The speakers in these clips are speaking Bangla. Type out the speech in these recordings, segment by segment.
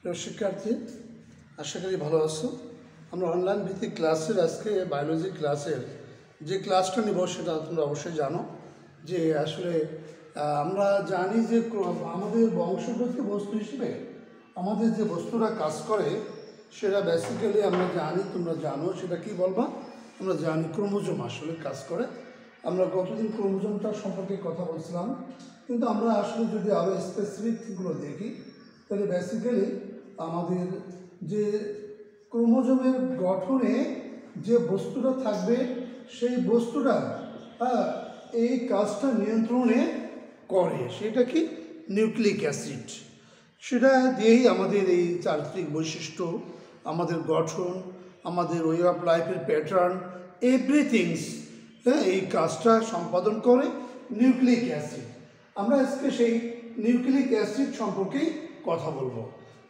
প্রিয় শিক্ষার্থী, আশা করি ভালো আছো। আমরা অনলাইন ভিত্তিক ক্লাসের আজকে বায়োলজি ক্লাসের যে ক্লাসটা নিব সেটা তোমরা অবশ্যই জানো যে আসলে আমরা জানি যে আমাদের বংশগতি বস্তু হিসেবে আমাদের যে বস্তুরা কাজ করে সেটা বেসিক্যালি আমরা জানি, তোমরা জানো সেটা কি বলবা, আমরা জানি ক্রোমোজোম আসলে কাজ করে। আমরা গতদিন ক্রোমোজোমটা সম্পর্কে কথা বলছিলাম, কিন্তু আমরা আসলে যদি আরও স্পেসিফিকগুলো দেখি তাহলে বেসিক্যালি আমাদের যে ক্রোমোজোমের গঠনে যে বস্তুটা থাকবে সেই বস্তুটা এই কাজটা নিয়ন্ত্রণে করে, সেটা কি নিউক্লিক অ্যাসিড। সেটা দিয়েই আমাদের এই চারিত্রিক বৈশিষ্ট্য, আমাদের গঠন, আমাদের ওয়ে অফ লাইফের প্যাটার্ন, এভরিথিংস এই কাজটা সম্পাদন করে নিউক্লিক অ্যাসিড। আমরা আজকে সেই নিউক্লিক অ্যাসিড সম্পর্কেই কথা বলবো।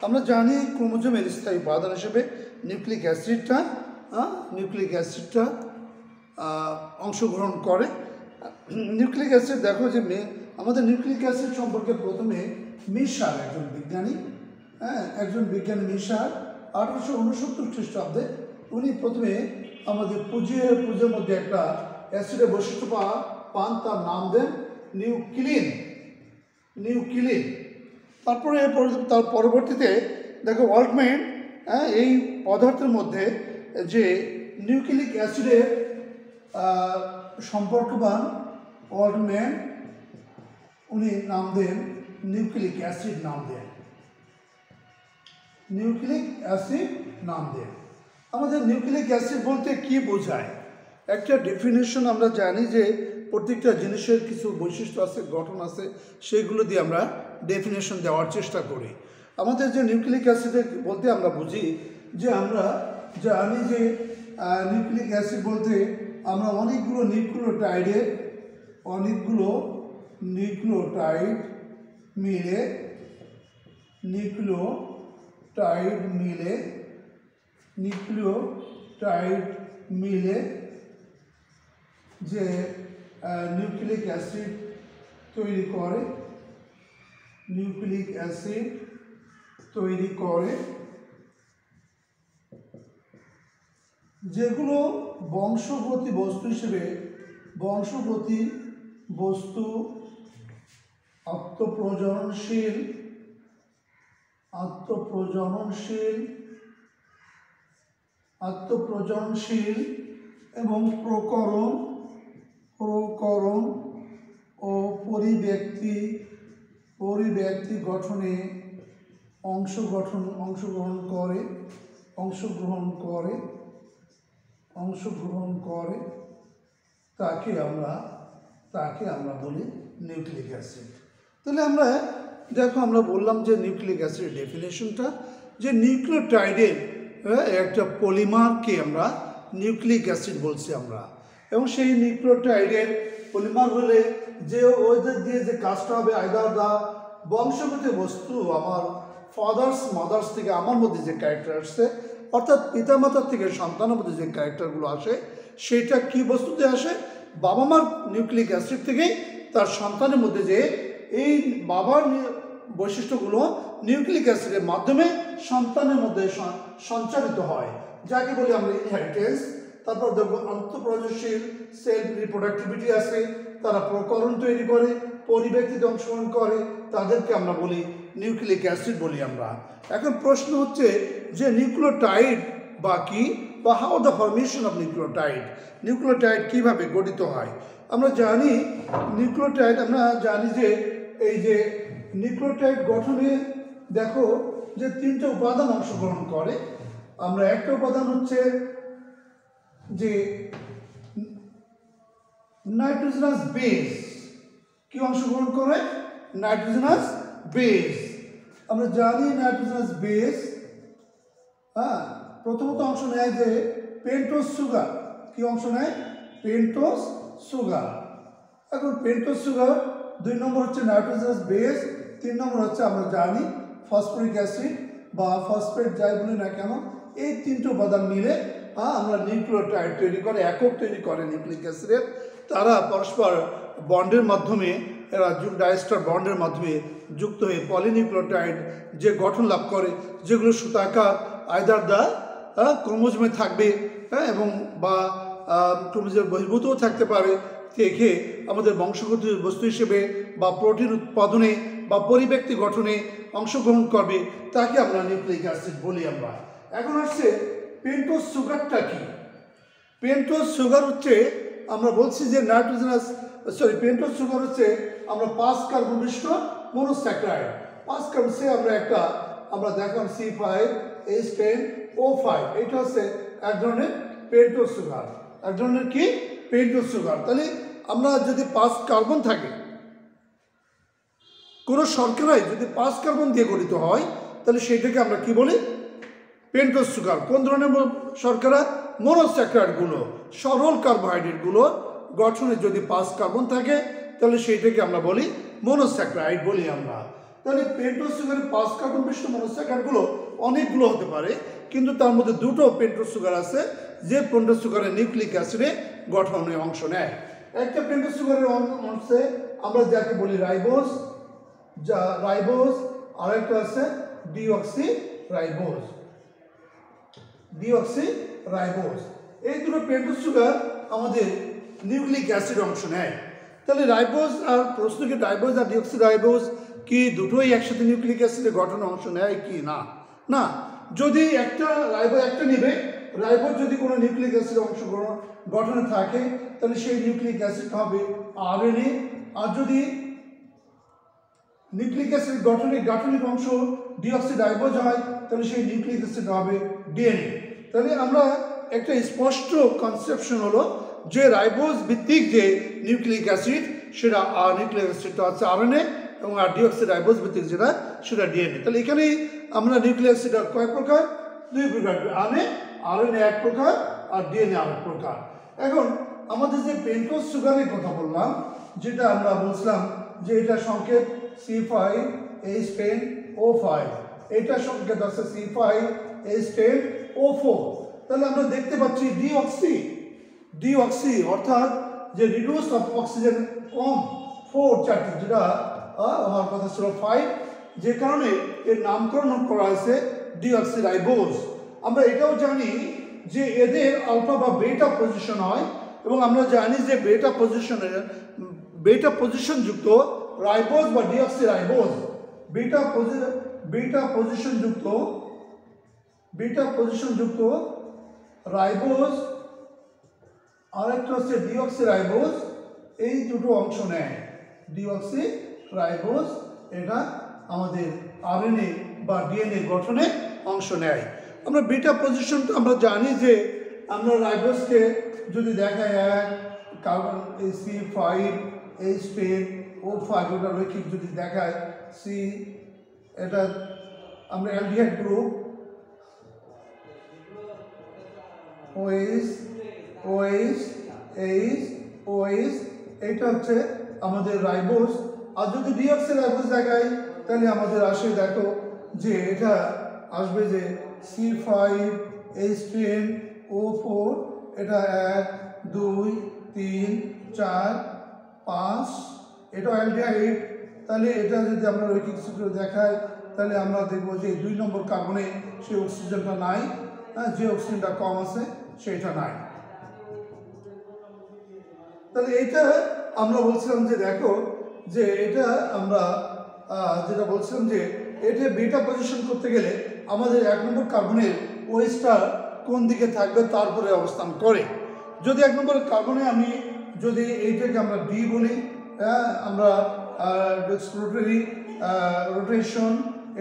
আমরা জানি ক্রোমোজোমের স্থায়ী উপাদান হিসেবে নিউক্লিক অ্যাসিডটা অংশগ্রহণ করে। নিউক্লিক অ্যাসিড দেখো যে আমাদের নিউক্লিক অ্যাসিড সম্পর্কে প্রথমে মিশার একজন বিজ্ঞানী মিশার 1869 খ্রিস্টাব্দে উনি প্রথমে আমাদের পুঁজের মধ্যে একটা অ্যাসিডের বৈশিষ্ট্য পান, তার নাম দেন নিউক্লিন। তারপরে তার পরবর্তীতে দেখো ওয়াল্টম্যান এই পদার্থের মধ্যে যে নিউক্লিক অ্যাসিডের সম্পর্কবান ওয়াল্টম্যান উনি নাম দেন নিউক্লিক অ্যাসিড নাম দেন। আমাদের নিউক্লিক অ্যাসিড বলতে কি বোঝায়? একটা ডেফিনেশন আমরা জানি যে প্রত্যেকটা জিনিসের কিছু বৈশিষ্ট্য আছে, গঠন আছে, সেগুলো দিয়ে আমরা ডেফিনেশন দেওয়ার চেষ্টা করি। আমাদের যে নিউক্লিক অ্যাসিডের বলতে আমরা বুঝি যে আমরা জানি যে নিউক্লিক অ্যাসিড বলতে আমরা অনেকগুলো নিউক্লিওটাইড মিলে যে নিউক্লিক অ্যাসিড তৈরি করে, যেগুলো বংশগতি বস্তু আত্মপ্রজননশীল এবং প্রকরণ ও পরিব্যক্তি গঠনে অংশগ্রহণ করে তাকে আমরা বলি নিউক্লিক অ্যাসিড। তাহলে আমরা বললাম যে নিউক্লিক অ্যাসিডের ডেফিনেশনটা যে নিউক্লিওটাইডের একটা পলিমারকে আমরা নিউক্লিক অ্যাসিড বলছি আমরা, এবং সেই নিউক্লিওটাইডের পলিমার হলে যে ওদের দিয়ে যে কাজটা হবে আইদার দা বংশগত বস্তু আমার মাদার্স থেকে আমার মধ্যে যে ক্যারেক্টার আসছে, অর্থাৎ পিতামাতার থেকে সন্তানের মধ্যে যে ক্যারেক্টারগুলো আসে সেটা কি বস্তুতে আসে? বাবা মার নিউক্লিক অ্যাসিড থেকেই তার সন্তানের মধ্যে যে এই বাবার বৈশিষ্ট্যগুলো নিউক্লিক অ্যাসিডের মাধ্যমে সন্তানের মধ্যে সঞ্চারিত হয়, যাকে বলি আমরা ইনহেরিটেন্স। তারপর দেখবো আত্মপ্রজননশীল সেলফ রিপ্রোডাক্টিভিটি আছে, তারা প্রকরণ তৈরি করে, পরিব্যক্তিতে অংশগ্রহণ করে, তাদেরকে আমরা বলি নিউক্লিক অ্যাসিড বলি আমরা। এখন প্রশ্ন হচ্ছে যে নিউক্লিওটাইড বা কি, বা how the formation of nucleotide কীভাবে গঠিত হয়? আমরা জানি যে এই যে নিউক্লিওটাইড গঠনে দেখো যে তিনটে উপাদান অংশগ্রহণ করে। আমরা একটা উপাদান হচ্ছে যে নাইট্রোজেনাস বেস। কি অংশগ্রহণ করে? Nitrogenous base. আমরা জানি নাইট্রোজেনাস বেস প্রথমত অংশ নেয় যে পেন্টোজ সুগার। কি অংশ নেয়? Pentose sugar. এখন পেন্টোজ সুগার, 2 নম্বর হচ্ছে নাইট্রোজেনাস বেস, 3 নম্বর হচ্ছে আমরা জানি ফসফরিক অ্যাসিড বা ফসফেট যাই বলি না কেন, এই 3টে উপাদান মিলে আমরা নিউক্লিওটাইড তৈরি করে, একক তৈরি করে নিউক্লিক অ্যাসিডের। তারা পরস্পর বন্ডের মাধ্যমে এরা ডাইস্টার বন্ডের মাধ্যমে যুক্ত হয়ে পলিনিউক্লিওটাইড যে গঠন লাভ করে, যেগুলো সুতাকার আইদার দা ক্রোমোজোমে থাকবে এবং বা ক্রোমোজোমের বহির্ভূতও থাকতে পারে, থেকে আমাদের বংশগত বস্তু হিসেবে বা প্রোটিন উৎপাদনে বা পরিব্যক্তি গঠনে অংশগ্রহণ করবে, তাকে আমরা নিউক্লিক অ্যাসিড বলি আমরা। এখন আসছে পেন্টোজ সুগারটা কি? পেন্টোজ সুগার হচ্ছে আমরা বলছি যে পেন্টোজ সুগার হচ্ছে আমরা 5 কার্বন বিশিষ্ট মনোস্যাকারাইড। 5 কার্বন সে আমরা দেখলাম C5H10O5, এটা হচ্ছে এক ধরনের পেন্টোজ সুগার, এক ধরনের কি পেন্টোজ সুগার। তাহলে আমরা যদি 5 কার্বন থাকে, কোনো শর্করায় যদি 5 কার্বন দিয়ে গঠিত হয়, তাহলে সেইটাকে আমরা কি বলি? Pentose sugar. কোন ধরনের শর্করা? মনোস্যাকারাইডগুলো, সরল কার্বোহাইড্রেটগুলো গঠনে যদি 5 কার্বন থাকে, তাহলে সেইটাকে আমরা বলি মনোস্যাকারাইড বলি আমরা। তাহলে পেন্টোজ সুগারের 5 কার্বন বিশিষ্ট মনোস্যাকারাইডগুলো অনেকগুলো হতে পারে, কিন্তু তার মধ্যে দুটো পেন্টোজ সুগার আছে যে পেন্টোজ সুগারের নিউক্লিক অ্যাসিডে গঠনে অংশ নেয়। একটা পেন্টোজ সুগারের অংশে আমরা যাকে বলি রাইবোজ, আর একটা আছে ডিঅক্সিরাইবোজ। এই দুটো পেন্টোজ সুগার আমাদের নিউক্লিক অ্যাসিড অংশ নেয়। তাহলে রাইবোজ আর প্রশ্ন কি রাইবোজ আর ডিঅক্সিরাইবোজ কি দুটোই একসাথে নিউক্লিক অ্যাসিডের গঠনে অংশ নেয় কি না? না, যদি একটা রাইবোজ একটা নিবে, রাইবোজ যদি কোনো নিউক্লিক অ্যাসিড অংশ গঠনে থাকে, তাহলে সেই নিউক্লিক অ্যাসিড হবে আরএনএ। আর যদি নিউক্লিক অ্যাসিড গাঠনিক অংশ ডিঅক্সিরাইবোজ হয়, তাহলে সেই নিউক্লিক অ্যাসিড হবে ডিএনএ। তাহলে আমরা একটা স্পষ্ট কনসেপশন হলো যে রাইবোজ ভিত্তিক যে নিউক্লিক অ্যাসিড সেটা নিউক্লিক অ্যাসিডটা হচ্ছে আরএনএ, এবং আর ডিঅক্সিরাইবোজ ভিত্তিক যেটা সেটা ডিএনএ। তাহলে এখানেই আমরা নিউক্লিক অ্যাসিড কয় প্রকার? 2 প্রকার। আরএনএ এক প্রকার আর ডিএনএ আরেক প্রকার। এখন আমাদের যে পেন্টোজ সুগারের কথা বললাম, যেটা আমরা বলছিলাম যে এটা সংকেত C5H10O5, এটা সংকেত আছে C5H10O4। তাহলে আমরা দেখতে পাচ্ছি ডিঅক্সি অর্থাৎ যে রিডিউস অফ অক্সিজেন কম 4 চারটি, যেটা হওয়ার কথা ছিল 5, যে কারণে এর নামকরণ করা হয়েছে ডিঅক্সিরাইবোজ। আমরা এটাও জানি যে এদের আলফা বা বেটা পজিশন হয়, এবং আমরা জানি যে বেটা পজিশন যুক্ত রাইবোজ বা ডিঅক্সিরাইবোজ, বেটা পজিশন যুক্ত রাইবোজ আর একটা হচ্ছে ডিঅক্সিরাইবোজ, এই দুটো অংশ নেয়। ডিঅক্সিরাইবোজ এটা আমাদের আরএনএ বা ডিএনএ গঠনে অংশ নেয়। আমরা বেটা পজিশনটা আমরা জানি যে আমরা রাইবোজকে যদি দেখায় কার্বন C5H10O5 ওটা রৈখিক যদি দেখায় এটা আমরা অ্যালডিহাইড গ্রুপ OH এটা হচ্ছে আমাদের রাইবোজ। আর যদি ডিঅক্সিরাইবোজ দেখায়, তাহলে আমাদের আসে দেখো যে এটা আসবে যে C5H10O4, এটা 1 2 3 4 5, এটা অ্যালডিহাইড। তাহলে এটা যদি আমরা রৈখিক সূত্র দেখাই, তাহলে আমরা দেখবো যে 2 নম্বর কার্বনে সেই অক্সিজেনটা নাই, যে অক্সিজেনটা কম আছে সেটা নাই। তাহলে এটা আমরা বলছিলাম যে দেখো যে এটা আমরা যেটা বলছিলাম যে এটা বেটা পজিশন করতে গেলে আমাদের 1 নম্বর কার্বনের ওএইচটা কোন দিকে থাকবে তারপরে অবস্থান করে। যদি 1 নম্বর কার্বনে আমি যদি এইটাকে আমরা ডি বলি, আমরা এক্সপ্লোরেটরি রোটেশন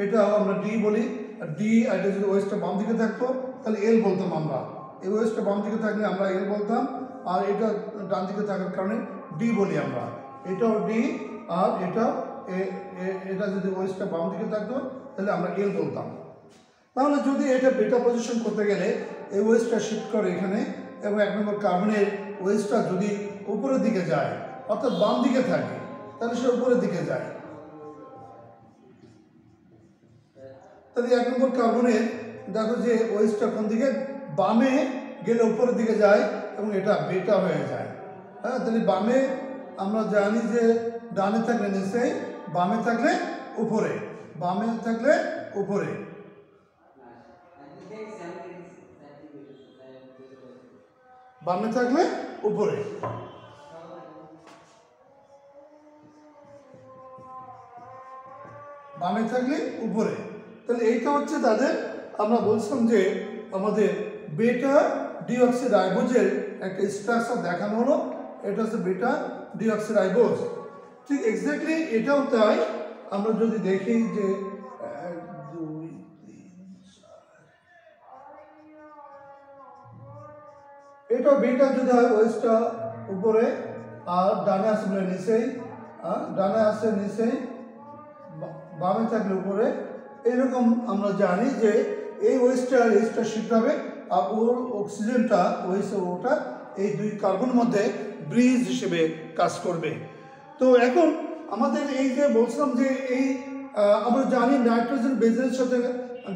এটাও আমরা ডি বলি, ডি। এটা যদি ওএইচটা বাম দিকে থাকতো তাহলে এল বলতাম আমরা, এই ওএইচটা বাম দিকে থাকলে আমরা এল বলতাম, আর এটা ডান দিকে থাকার কারণে ডি বলি আমরা, এটাও ডি। আর এটা যদি ওএইচটা বাম দিকে থাকতো তাহলে আমরা এল বলতাম। তাহলে যদি এটা বেটা পজিশন করতে গেলে এই ওএইচটা শিফট করে এখানে, এবং 1 নম্বর কার্বনের ওএইচটা যদি উপরের দিকে যায় অর্থাৎ বাম দিকে থাকে, তাহলে সে উপরের দিকে যায়। তাহলে 1 নম্বর কার্বনের দেখো যে ওএইচটা কোন দিকে, বামে গেলে উপরের দিকে যায় এবং এটা বেটা হয়ে যায়। তাহলে বামে আমরা জানি যে ডানে থাকলে নিচেই, বামে থাকলে উপরে, বামে থাকলে উপরে। বামে থাকলে উপরে, বামে থাকলে উপরে। তাহলে এইটা হচ্ছে তাদের, আমরা বলছিলাম যে আমাদের বেটা ডিঅক্সিরাইবোজের একটা স্ট্রাকচার দেখানো হলো। এটা হচ্ছে বেটা ডিঅক্সিরাইবোজ। ঠিক এক্স্যাক্টলি এটাও তাই। আমরা যদি দেখি যে 1 2 3 4, এটা বেটা যদি হয় ওয়েস্টটা উপরে, আর ডানে আসলে নিচেই, ডানে আসে নিচেই, বামে থাকলে উপরে। এরকম আমরা জানি যে এই ওয়েস্টটা আর এইচটা শিফট হবে, আর ওর অক্সিজেনটা ওয়েস্ট ওটা এই দুই কার্বনের মধ্যে ব্রিজ হিসেবে কাজ করবে। তো এখন আমাদের এই যে বলছিলাম যে এই আমরা জানি নাইট্রোজেন বেজের সাথে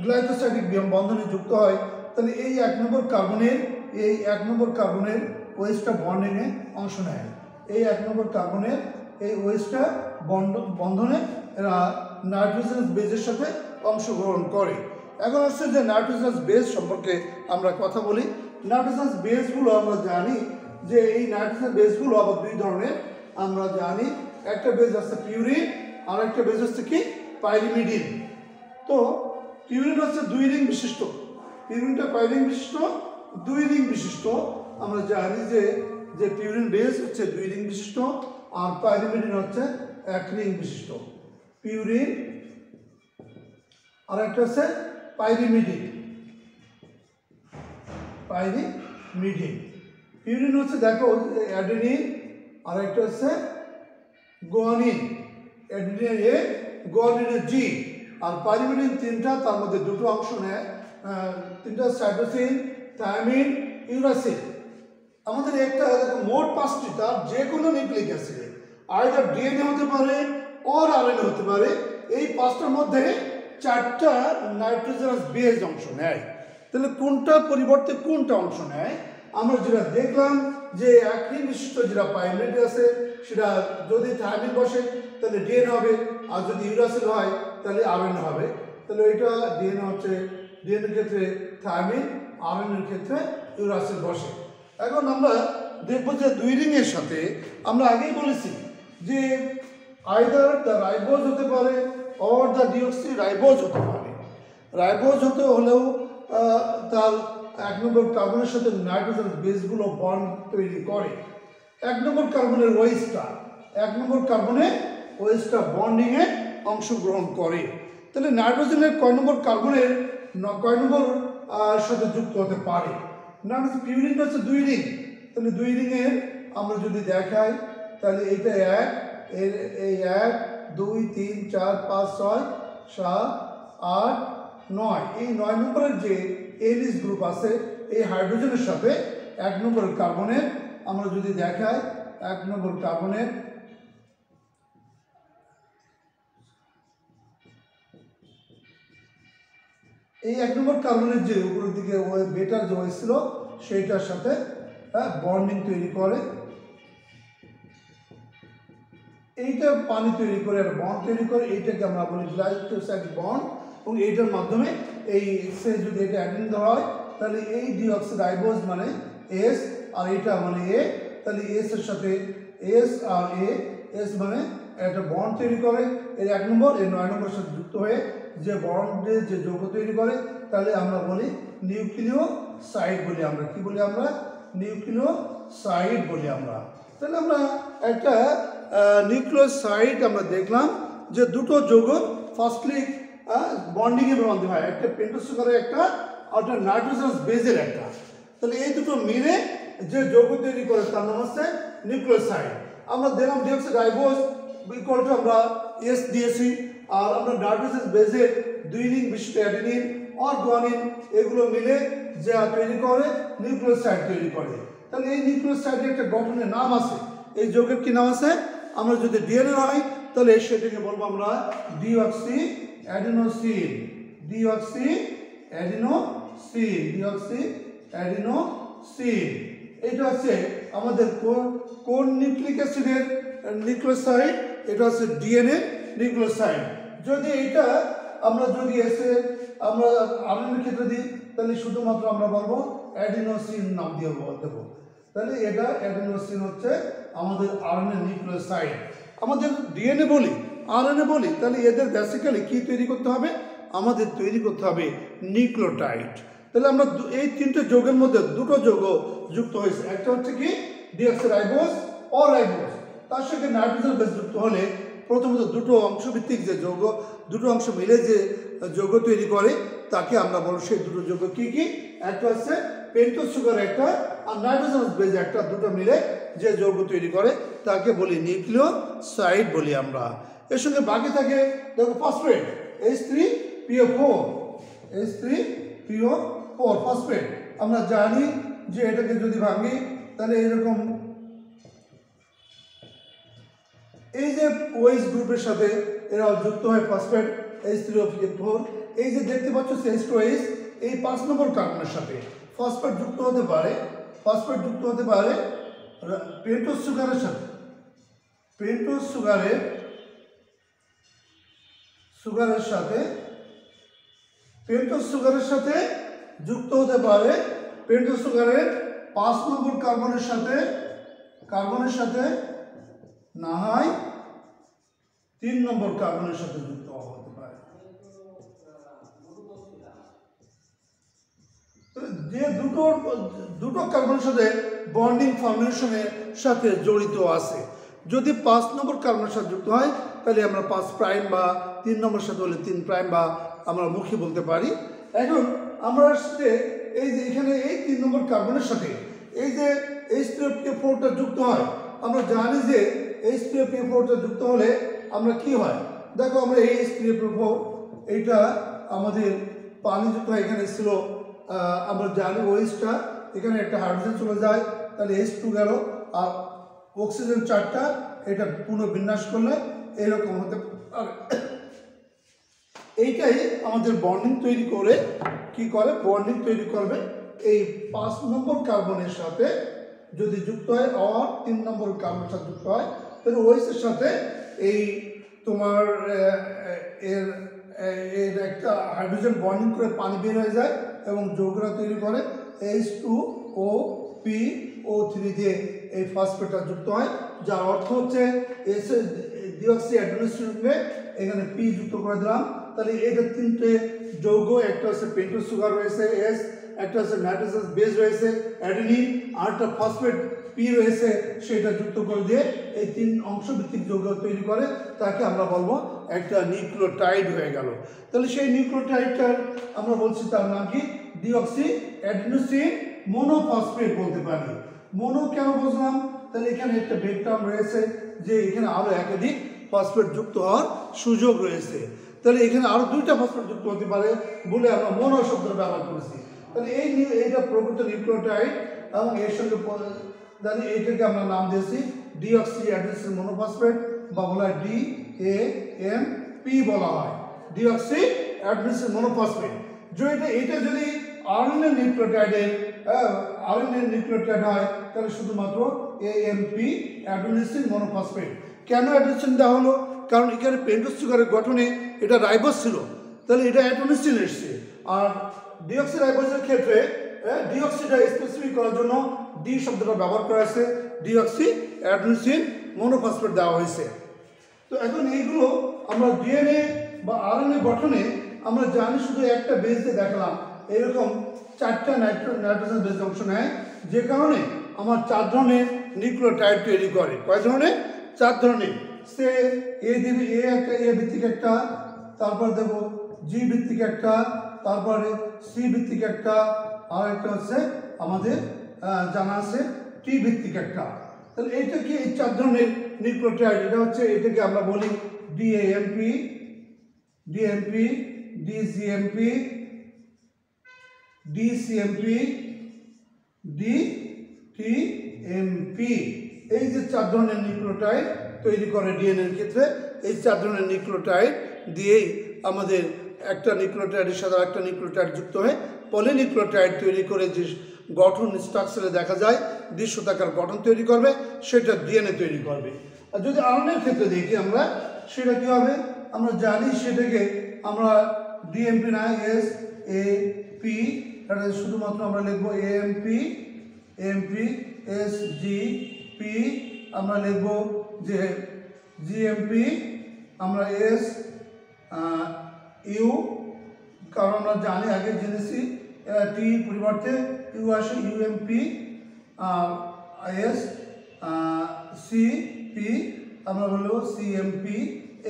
গ্লাইকোসাইডিক বন্ধনে যুক্ত হয়। তাহলে এই 1 নম্বর কার্বনের ওয়েস্টটা বন্ডিংয়ে অংশ নেয়। এই 1 নম্বর কার্বনের এই ওয়েস্টটা বন্ধনে এরা নাইট্রোজেনাস বেজের সাথে অংশগ্রহণ করে। এখন হচ্ছে যে নাইট্রোজেনাস বেজ সম্পর্কে আমরা কথা বলি। নাইট্রোজেনাস বেজগুলো আমরা জানি যে এই নাইট্রোজেনাস বেজগুলো আবার দুই ধরনের আমরা জানি। একটা বেজ হচ্ছে পিউরিন, আর একটা বেজ হচ্ছে কি পাইরিমিডিন। তো পিউরিন হচ্ছে 2 রিং বিশিষ্ট, পিউরিনটা পাইরিং বিশিষ্ট, 2 রিং বিশিষ্ট। আমরা জানি যে পিউরিন বেজ হচ্ছে 2 রিং বিশিষ্ট, আর পাইরিমিডিন হচ্ছে 1 রিং বিশিষ্ট। পিউরিন আর একটা হচ্ছে পাইরিমিডিন। পাইরিমিডিন পিউরিন হচ্ছে দেখো অ্যাডেনিন, আর একটা হচ্ছে গুয়ানিন। অ্যাডেনিন এ, গুয়ানিনের জি। আর পাইরিমিডিন 3টা, তার মধ্যে 2টো অংশ নেয়, 3টা সাইটোসিন, থায়ামিন, ইউরাসিন। আমাদের একটা মোট 5টি, তার যে কোনো নিউক্লিক অ্যাসিডে আইদার ডিএনএ হতে পারে অর আরএনএ হতে পারে। এই 5টার মধ্যে 4টা নাইট্রোজেনাস বেজ অংশ নেয়। তাহলে কোনটা পরিবর্তে কোনটা অংশ নেয়? আমরা যেটা দেখলাম যে 1 রিং বিশিষ্ট যেটা পাইরিমিড আছে, সেটা যদি থায়ামিন বসে তাহলে ডিএনএ হবে, আর যদি ইউরাসিল হয় তাহলে আরএনএ হবে। তাহলে এটা ডিএনএ হচ্ছে, ডিএনএ ক্ষেত্রে থায়ামিন, আরএনএর ক্ষেত্রে ইউরাসিল বসে। এখন আমরা দেখব যে 2 রিংয়ের সাথে আমরা আগেই বলেছি যে আইদার দ্য রাইবোজ হতে পারে অর দ্য ডিঅক্সিরাইবোজ হতে পারে। রাইবোজ হতে হলেও তার 1 নম্বর কার্বনের সাথে নাইট্রোজেন বেসগুলো বন্ড তৈরি করে। 1 নম্বর কার্বনের ওয়েস্টটা, 1 নম্বর কার্বনের ওয়েস্টটা বন্ডিংয়ে অংশগ্রহণ করে। তাহলে নাইট্রোজেনের কয় নম্বর কার্বনের কয় নম্বর সাথে যুক্ত হতে পারে? না, পিউরিন হচ্ছে 2 রিং। তাহলে 2 রিংয়ের আমরা যদি দেখাই তাহলে এইটা 1, এই 1 2 3 4 5 6 7 8 9, এই 9 নম্বরের যে এলিস গ্রুপ আছে এই হাইড্রোজেনের সাথে 1 নম্বর কার্বনের আমরা যদি দেখাই, 1 নম্বর কার্বনের এই 1 নম্বর কার্বনের যে উপরের দিকে ওই বেটার যে হয়েছিল সেইটার সাথে বন্ডিং তৈরি করে। এইটা পানি তৈরি করে একটা বন্ড তৈরি করে, এইটাকে আমরা বলি গ্লাইকোসাইড বন্ড। এবং এইটার মাধ্যমে এই এক্সে যদি এটা অ্যাডিন ধরা হয় তাহলে এই ডিঅক্সিরাইবোজ মানে এস, আর এটা মানে এ। তাহলে এস এর সাথে এস আর এস মানে একটা বন্ড তৈরি করে। এর 1 নম্বর এর 9 নম্বরের সাথে যুক্ত হয়ে যে বন্ডে যে যৌগ তৈরি করে তাহলে আমরা বলি নিউক্লিওসাইড বলি। আমরা কি বলি? আমরা নিউক্লিওসাইড বলি আমরা। তাহলে আমরা একটা নিউক্লিওসাইড আমরা দেখলাম যে দুটো যৌগ ফার্স্টলি বন্ডিংয়ের মাধ্যমে হয়, একটা পেন্টোজ সুগারের একটা, আর একটা নাইট্রোজেনাস বেজের একটা। তাহলে এই দুটো মিলে যে যৌগ তৈরি করে তার নাম হচ্ছে নিউক্লিওসাইড। আমরা দিলাম ডিঅক্সিরাইবোজ ইকুয়াল টু আমরা এস দিয়েছি, আর আমরা নাইট্রোজেনাস বেজের 2 রিং বিশিষ্ট অ্যাডেনিন আর গুয়ানিন এগুলো মিলে যা তৈরি করে নিউক্লিওসাইড তৈরি করে। তাহলে এই নিউক্লিওসাইডের একটা গঠনের নাম আছে, এই যৌগের কি নাম আছে? আমরা যদি ডিএনএ হয় তাহলে সেটাকে বলবো আমরা ডিঅক্সি অ্যাডিনোসিন। ডিঅক্সি অ্যাডিনোসিন এটা হচ্ছে আমাদের কোন নিউক্লিক অ্যাসিডের নিউক্লিওসাইড? এটা হচ্ছে ডিএনএ নিউক্লিওসাইড। যদি এটা আমরা যদি এসে আমরা আরএনএর ক্ষেত্রে দিই তাহলে শুধুমাত্র আমরা বলবো অ্যাডিনোসিন নাম দিয়ে দেবো। তাহলে এটা অ্যাডিনোসিন হচ্ছে আমাদের আরএনএ নিউক্লিওসাইড। আমাদের ডিএনএ বলি আরএনএ বলি, তাহলে এদের বেসিক্যালি কি তৈরি করতে হবে? আমাদের তৈরি করতে হবে নিউক্লিওটাইড। তাহলে আমরা এই তিনটে যৌগের মধ্যে দুটো যৌগ যুক্ত হয়েছে, একটা হচ্ছে কি ডিঅক্সিরাইবোজ ও রাইবোজ, তার সঙ্গে নাইট্রোজেন বেস যুক্ত হলে প্রথমত দুটো অংশভিত্তিক যে যৌগ, দুটো অংশ মিলে যে যৌগ তৈরি করে তাকে আমরা বলব সেই দুটো যৌগ কি কি? একটা হচ্ছে পেন্টোজ সুগার একটা আর নাইট্রোজেন বেস একটা, দুটো মিলে যে যৌগ তৈরি করে তাকে বলি নিউক্লিওসাইড বলি আমরা। এর সঙ্গে বাকি থাকে দেখো ফসফেট H3PO4, H3PO4 ফসফেট। আমরা জানি যে এটাকে যদি ভাঙি তাহলে এরকম এই যে OH গ্রুপের সাথে এরা যুক্ত হয় ফসফেট H3PO4। এই যে দেখতে পাচ্ছ CH2OH, এই 5 নম্বর কার্বনের সাথে ফসফেট যুক্ত হতে পারে, ফসফেট যুক্ত হতে পারে পেন্টোজ সুগারের সাথে, পেন্টোজ সুগারের সাথে পেন্টোজ সুগারের সাথে যুক্ত হতে পারে পেন্টোজ সুগারের 5 নম্বর কার্বনের সাথে না হয় 3 নম্বর কার্বনের সাথে যুক্ত হতে পারে। যে দুটো কার্বনের সাথে বন্ডিং ফর্মেশনের সাথে জড়িত আছে, যদি 5 নম্বর কার্বনের সাথে যুক্ত হয় তাহলে আমরা 5 প্রাইম বা 3 নম্বর সাথে হলে 3 প্রাইম বা আমরা মুখী বলতে পারি। এখন আমরা সাথে এই যে এখানে এই 3 নম্বর কার্বনের সাথে এই যে H3PO4টা যুক্ত হয়, আমরা জানি যে H3PO4টা যুক্ত হলে আমরা কি হয়? দেখো আমরা এই H3PO4 এইটা আমাদের পানি যুক্ত হয়, এখানে ছিল আমরা জানি OH-টা, এখানে একটা হাইড্রোজেন চলে যায় তাহলে H2 গেল আর অক্সিজেন 4টা, এটা পুনর্বিন্যাস করলে এরকম হতে পারে। এইটাই আমাদের বন্ডিং তৈরি করে কি করে? বন্ডিং তৈরি করবে এই 5 নম্বর কার্বনের সাথে যদি যুক্ত হয় আর 3 নম্বর কার্বনের সাথে যুক্ত হয় তাহলে OH এর সাথে এই তোমার এর একটা হাইড্রোজেন বন্ডিং করে পানি বের হয়ে যায় এবং যৌগটা তৈরি করে H2OPO3 দিয়ে এই ফসফেটটা যুক্ত হয়, যার অর্থ হচ্ছে ডিঅক্সি অ্যাডেনোসিন এখানে P যুক্ত করে দিলাম। তাহলে এটা তিনটে যৌগ, একটা হচ্ছে পেন্টোজ সুগার রয়েছে S, একটা হচ্ছে নাইট্রোজেন বেস রয়েছে অ্যাডেনিন, আর একটা ফসফেট P রয়েছে, সেটা যুক্ত করে দিয়ে এই 3 অংশভিত্তিক যৌগ তৈরি করে, তাকে আমরা বলবো একটা নিউক্লিওটাইড হয়ে গেল। তাহলে সেই নিউক্লিওটাইডটার আমরা বলছি তার নাম কি? ডিঅক্সি অ্যাডেনোসিন মোনোফসফেট বলতে পারি। মোনো কেন বুঝলাম? তাহলে এখানে একটা ব্রেক টার্ম রয়েছে যে এখানে আরো একাধিক ফসফেট যুক্ত হওয়ার সুযোগ রয়েছে, তাহলে এখানে আরো 2টা ফসফেট যুক্ত হতে পারে বলে আমরা মোনো শব্দটা ব্যবহার করেছি। তাহলে এইটা প্রকৃত নিউক্লিওটাইড এবং এর সঙ্গে তাহলে এইটাকে আমরা নাম দিয়েছি ডিঅক্সি অ্যাডেনোসিন মোনোফসফেট বা বলা হয় DAMP বলা হয়, ডিঅক্সি অ্যাডেনোসিন মোনোফসফেট। এটা যদি আরএনএ নিউক্লিওটাইড হয় তাহলে শুধুমাত্র AMP অ্যাডেনোসিন মোনোফসফেট। কেন অ্যাডেনোসিন দেওয়া হলো? কারণ এখানে পেন্টোজ সুগারের গঠনে এটা রাইবোজ ছিল, তাহলে এটা অ্যাডেনোসিন এসছে। আর ডিঅক্সিরাইবোজের ক্ষেত্রে ডিঅক্সিটা স্পেসিফিক করার জন্য ডি শব্দটা ব্যবহার করা হয়েছে, ডিঅক্সি অ্যাডেনোসিন মোনোফসফেট দেওয়া হয়েছে। তো এখন এইগুলো আমরা ডিএনএ বা আরএনএ গঠনে আমরা জানি শুধু একটা বেস দিয়ে দেখলাম, এরকম 4টা নাইট্রোজেন বেস অংশ নেয়, যে কারণে আমার 4 ধরনের নিউক্লিওটাইড তৈরি করে। কয় ধরনের? 4 ধরনের। সে এ দিবি, একটা এ ভিত্তিক একটা, তারপর দেব জি ভিত্তিক একটা, তারপরে সি ভিত্তিক একটা, আর একটা হচ্ছে আমাদের জানা আছে টি ভিত্তিক একটা। তাহলে এইটা কি? এই 4 ধরনের নিউক্লিওটাইড, এটা হচ্ছে এটাকে আমরা বলি DAMP, DGMP, DCMP, DTMP। এই যে 4 ধরনের নিউক্লিওটাইড তৈরি করে ডিএনএ এর ক্ষেত্রে, এই 4 ধরনের নিউক্লিওটাইড দিয়েই আমাদের একটা নিউক্লিওটাইডের সাথে একটা নিউক্লিওটাইড যুক্ত হয়ে পলিনিউক্লিওটাইড তৈরি করে যে গঠন স্ট্রাকচারে দেখা যায় দৃশ্যতাকার গঠন তৈরি করবে, সেটা ডিএনএ তৈরি করবে। আর যদি আরএনএর ক্ষেত্রে দেখি আমরা, সেটা কী হবে, আমরা জানি সেটাকে আমরা ডিএমপি না এস এ পি, এটা শুধুমাত্র আমরা লিখবো AMP MP S G P, আমরা লিখব যে জিএমপি আমরা এস ইউ, কারণ আমরা জানি আগে জেনেছি টি পরিবর্তে ইউ আসে, ইউএমপি এস সি পি, আমরা বলবো সিএমপি।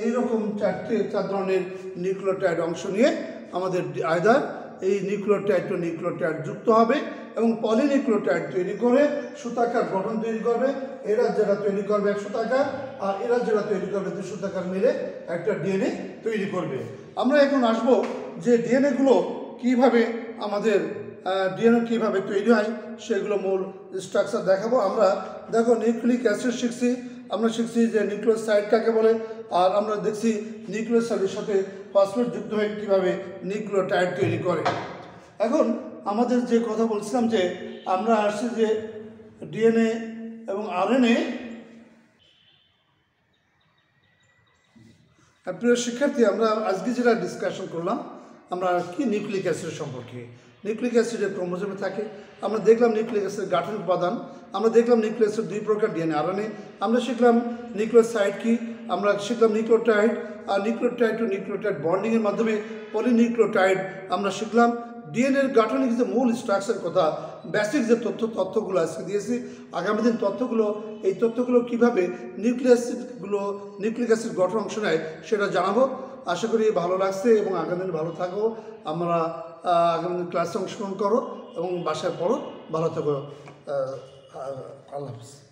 এইরকম চার ধরনের নিউক্লিওটাইড অংশ নিয়ে আমাদের আয়দার এই নিউক্লিওটাইড টু নিউক্লিওটাইড যুক্ত হবে এবং পলিনিউক্লিওটাইড তৈরি করে সুতাকার গঠন তৈরি করবে। এরা যেটা তৈরি করবে 100 টাকার, আর এরা যেটা তৈরি করবে 200 টাকার মিলে একটা ডিএনএ তৈরি করবে। আমরা এখন আসব যে ডিএনএগুলো কীভাবে আমাদের ডিএনএ কীভাবে তৈরি হয় সেগুলো মূল স্ট্রাকচার দেখাবো। আমরা দেখো নিউক্লিক অ্যাসিড শিখছি, আমরা শিখছি যে নিউক্লিওসাইড কাকে বলে, আর আমরা দেখছি নিউক্লিওসাইডের সাথে ফসফেট যুক্ত হয়ে কীভাবে নিউক্লিওটাইড তৈরি করে। এখন আমাদের যে কথা বলছিলাম যে আমরা আসছি যে ডিএনএ এবং আরএনএ। প্রিয় শিক্ষার্থী, আমরা আজকে যেটা ডিসকাশন করলাম আমরা কি নিউক্লিক অ্যাসিড সম্পর্কে। নিউক্লিক অ্যাসিডের ক্রোমোজোমে থাকে, আমরা দেখলাম নিউক্লিক অ্যাসিড গাঠনিক উপাদান, আমরা দেখলাম নিউক্লিক অ্যাসিড 2 প্রকার ডিএনএ আরএনএ, আমরা শিখলাম নিউক্লিওসাইড কি, আমরা শিখলাম নিউক্লিওটাইড, আর নিউক্লিওটাইড টু নিউক্লিওটাইড বন্ডিংয়ের মাধ্যমে পলিনিউক্লিওটাইড আমরা শিখলাম। ডিএনএর গাঠনিক যে মূল স্ট্রাকচার কথা, বেসিক যে তথ্যগুলো আজকে দিয়েছি, আগামী দিন এই তথ্যগুলো কীভাবে নিউক্লিক অ্যাসিড গঠন অংশ নেয় সেটা জানাবো। আশা করি ভালো লাগছে এবং আগামী দিন ভালো থাকো। আমরা আগামী দিন ক্লাসে অংশগ্রহণ করো এবং বাসায় পড়ো, ভালো থাকো। আল্লাহ হাফেজ।